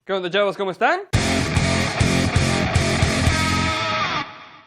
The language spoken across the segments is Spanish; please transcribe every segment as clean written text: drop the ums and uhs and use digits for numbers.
¿Qué onda, chavos? ¿Cómo están?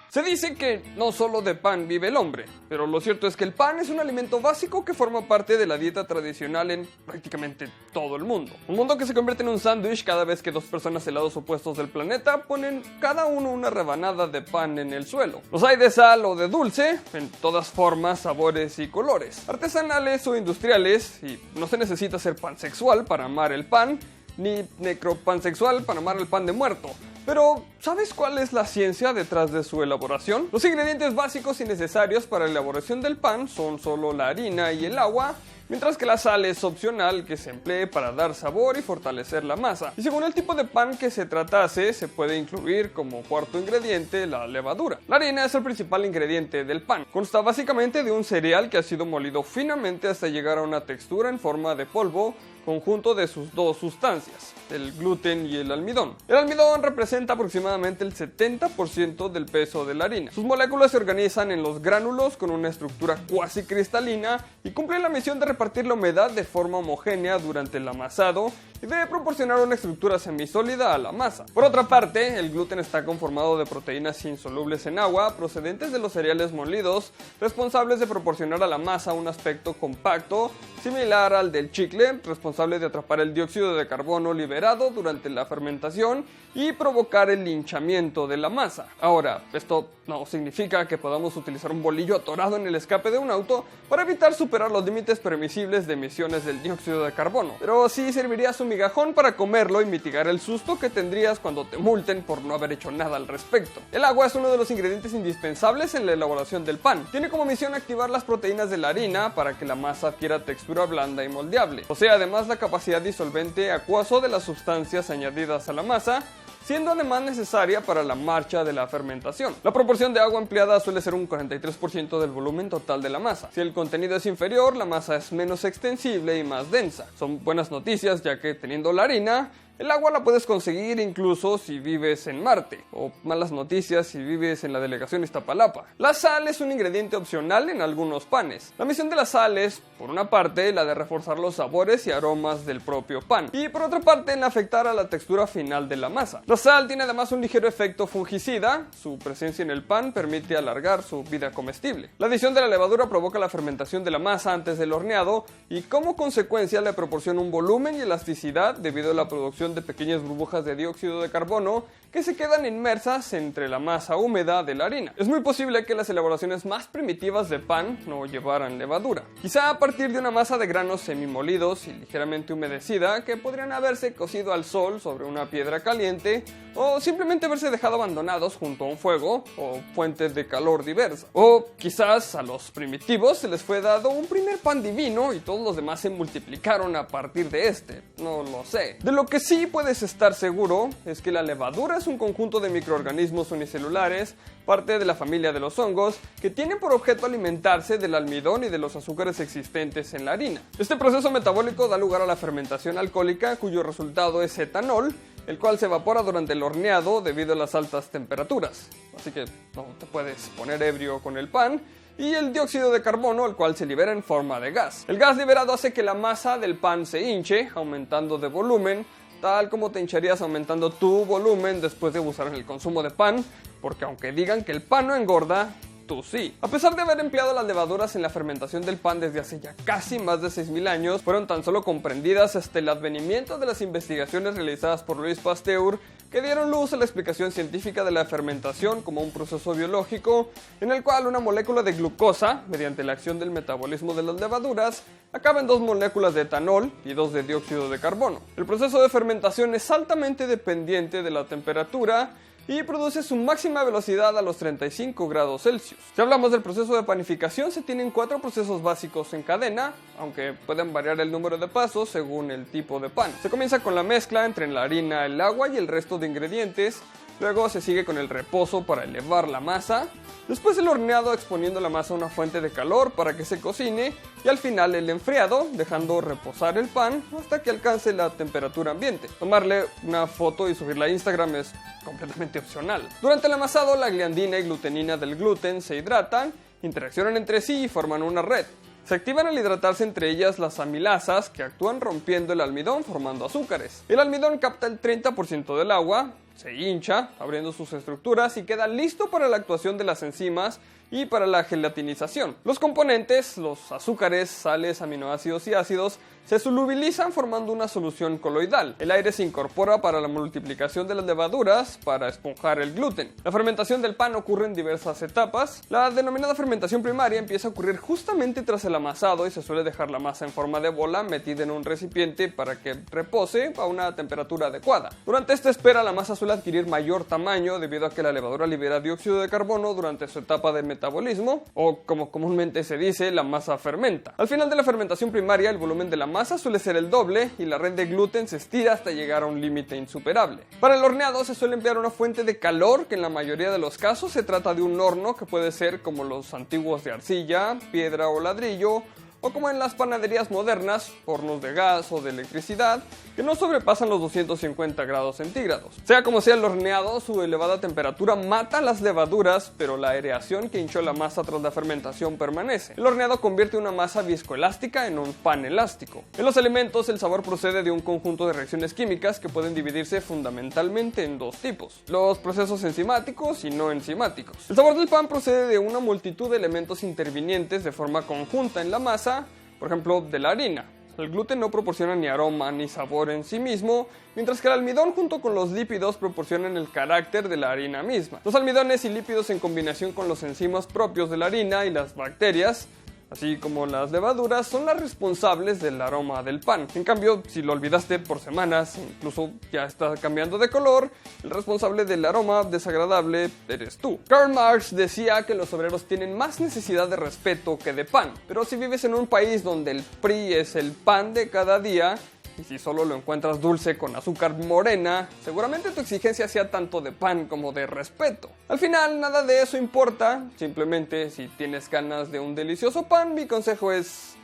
Se dice que no solo de pan vive el hombre, pero lo cierto es que el pan es un alimento básico que forma parte de la dieta tradicional en prácticamente todo el mundo. Un mundo que se convierte en un sándwich cada vez que dos personas de lados opuestos del planeta ponen cada uno una rebanada de pan en el suelo. Los hay de sal o de dulce, en todas formas, sabores y colores, artesanales o industriales, y no se necesita ser pansexual para amar el pan, ni necropansexual para amar el pan de muerto. Pero, ¿sabes cuál es la ciencia detrás de su elaboración? Los ingredientes básicos y necesarios para la elaboración del pan son solo la harina y el agua, mientras que la sal es opcional, que se emplee para dar sabor y fortalecer la masa. Y según el tipo de pan que se tratase, se puede incluir como cuarto ingrediente la levadura. La harina es el principal ingrediente del pan. Consta básicamente de un cereal que ha sido molido finamente hasta llegar a una textura en forma de polvo, conjunto de sus dos sustancias, el gluten y el almidón. El almidón representa aproximadamente el 70% del peso de la harina. Sus moléculas se organizan en los gránulos con una estructura cuasi cristalina y cumplen la misión de repartir la humedad de forma homogénea durante el amasado y de proporcionar una estructura semisólida a la masa. Por otra parte, el gluten está conformado de proteínas insolubles en agua procedentes de los cereales molidos, responsables de proporcionar a la masa un aspecto compacto, similar al del chicle, responsable de atrapar el dióxido de carbono liberado durante la fermentación y provocar el hinchamiento de la masa. Ahora, esto no significa que podamos utilizar un bolillo atorado en el escape de un auto para evitar superar los límites permisibles de emisiones del dióxido de carbono, pero sí serviría su migajón para comerlo y mitigar el susto que tendrías cuando te multen por no haber hecho nada al respecto. El agua es uno de los ingredientes indispensables en la elaboración del pan. Tiene como misión activar las proteínas de la harina para que la masa adquiera textura blanda y moldeable. Posee además la capacidad disolvente acuoso de las sustancias añadidas a la masa, siendo además necesaria para la marcha de la fermentación. La proporción de agua empleada suele ser un 43% del volumen total de la masa. Si el contenido es inferior, la masa es menos extensible y más densa. Son buenas noticias, ya que teniendo la harina, el agua la puedes conseguir incluso si vives en Marte, o malas noticias si vives en la delegación Iztapalapa. La sal es un ingrediente opcional en algunos panes. La misión de la sal es, por una parte, la de reforzar los sabores y aromas del propio pan, y por otra parte, en afectar a la textura final de la masa. La sal tiene además un ligero efecto fungicida. Su presencia en el pan permite alargar su vida comestible. La adición de la levadura provoca la fermentación de la masa antes del horneado y como consecuencia le proporciona un volumen y elasticidad debido a la producción de pequeñas burbujas de dióxido de carbono que se quedan inmersas entre la masa húmeda de la harina. Es muy posible que las elaboraciones más primitivas de pan no llevaran levadura. Quizá a partir de una masa de granos semimolidos y ligeramente humedecida que podrían haberse cocido al sol sobre una piedra caliente o simplemente haberse dejado abandonados junto a un fuego o fuentes de calor diversas. O quizás a los primitivos se les fue dado un primer pan divino y todos los demás se multiplicaron a partir de este. No lo sé. De lo que sí puedes estar seguro es que la levadura es un conjunto de microorganismos unicelulares, parte de la familia de los hongos, que tienen por objeto alimentarse del almidón y de los azúcares existentes en la harina. Este proceso metabólico da lugar a la fermentación alcohólica, cuyo resultado es etanol, el cual se evapora durante el horneado debido a las altas temperaturas. Así que no te puedes poner ebrio con el pan. Y el dióxido de carbono, el cual se libera en forma de gas. El gas liberado hace que la masa del pan se hinche, aumentando de volumen, tal como te hincharías aumentando tu volumen después de abusar en el consumo de pan, porque aunque digan que el pan no engorda, tú sí. A pesar de haber empleado las levaduras en la fermentación del pan desde hace ya casi más de 6.000 años, fueron tan solo comprendidas hasta el advenimiento de las investigaciones realizadas por Louis Pasteur, que dieron luz a la explicación científica de la fermentación como un proceso biológico en el cual una molécula de glucosa, mediante la acción del metabolismo de las levaduras, acaba en 2 moléculas de etanol y 2 de dióxido de carbono. El proceso de fermentación es altamente dependiente de la temperatura y produce su máxima velocidad a los 35 grados Celsius. Si hablamos del proceso de panificación, se tienen 4 procesos básicos en cadena, aunque pueden variar el número de pasos según el tipo de pan. Se comienza con la mezcla entre la harina, el agua y el resto de ingredientes. Luego se sigue con el reposo para elevar la masa, después el horneado exponiendo la masa a una fuente de calor para que se cocine y al final el enfriado dejando reposar el pan hasta que alcance la temperatura ambiente. Tomarle una foto y subirla a Instagram es completamente opcional. Durante el amasado la gliadina y glutenina del gluten se hidratan, interaccionan entre sí y forman una red. Se activan al hidratarse, entre ellas las amilasas, que actúan rompiendo el almidón formando azúcares. El almidón capta el 30% del agua, se hincha, abriendo sus estructuras y queda listo para la actuación de las enzimas y para la gelatinización. Los componentes, los azúcares, sales, aminoácidos y ácidos, se solubilizan formando una solución coloidal. El aire se incorpora para la multiplicación de las levaduras para esponjar el gluten. La fermentación del pan ocurre en diversas etapas. La denominada fermentación primaria empieza a ocurrir justamente tras el amasado y se suele dejar la masa en forma de bola metida en un recipiente para que repose a una temperatura adecuada. Durante esta espera la masa suele adquirir mayor tamaño debido a que la levadura libera dióxido de carbono durante su etapa de metabolismo, o como comúnmente se dice, la masa fermenta. Al final de la fermentación primaria el volumen de la masa suele ser el doble y la red de gluten se estira hasta llegar a un límite insuperable. Para el horneado se suele emplear una fuente de calor que en la mayoría de los casos se trata de un horno que puede ser como los antiguos de arcilla, piedra o ladrillo, o como en las panaderías modernas, hornos de gas o de electricidad, que no sobrepasan los 250 grados centígrados. Sea como sea el horneado, su elevada temperatura mata las levaduras, pero la aireación que hinchó la masa tras la fermentación permanece. El horneado convierte una masa viscoelástica en un pan elástico. En los alimentos, el sabor procede de un conjunto de reacciones químicas que pueden dividirse fundamentalmente en dos tipos: los procesos enzimáticos y no enzimáticos. El sabor del pan procede de una multitud de elementos intervinientes de forma conjunta en la masa, por ejemplo, de la harina. El gluten no proporciona ni aroma ni sabor en sí mismo, mientras que el almidón junto con los lípidos proporcionan el carácter de la harina misma. Los almidones y lípidos en combinación con los enzimas propios de la harina y las bacterias, así como las levaduras, son las responsables del aroma del pan. En cambio, si lo olvidaste por semanas, incluso ya está cambiando de color, el responsable del aroma desagradable eres tú. Karl Marx decía que los obreros tienen más necesidad de respeto que de pan, pero si vives en un país donde el PRI es el pan de cada día, y si solo lo encuentras dulce con azúcar morena, seguramente tu exigencia sea tanto de pan como de respeto. Al final, nada de eso importa. Simplemente, si tienes ganas de un delicioso pan, mi consejo es: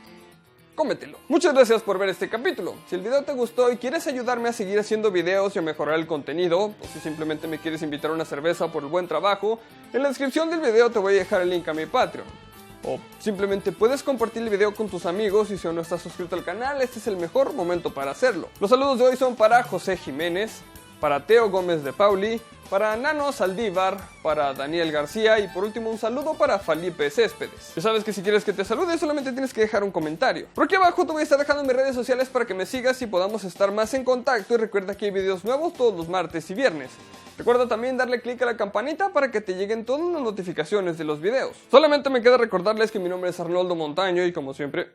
cómetelo. Muchas gracias por ver este capítulo. Si el video te gustó y quieres ayudarme a seguir haciendo videos y a mejorar el contenido, o si simplemente me quieres invitar a una cerveza por el buen trabajo, en la descripción del video te voy a dejar el link a mi Patreon. O simplemente puedes compartir el video con tus amigos, y si aún no estás suscrito al canal, este es el mejor momento para hacerlo. Los saludos de hoy son para José Jiménez, para Teo Gómez de Pauli, para Nano Saldívar, para Daniel García y por último un saludo para Felipe Céspedes. Ya sabes que si quieres que te salude solamente tienes que dejar un comentario. Por aquí abajo te voy a estar dejando mis redes sociales para que me sigas y podamos estar más en contacto, y recuerda que hay videos nuevos todos los martes y viernes. Recuerda también darle click a la campanita para que te lleguen todas las notificaciones de los videos. Solamente me queda recordarles que mi nombre es Arnoldo Montaño y como siempre,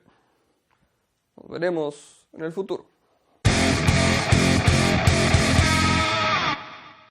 nos veremos en el futuro.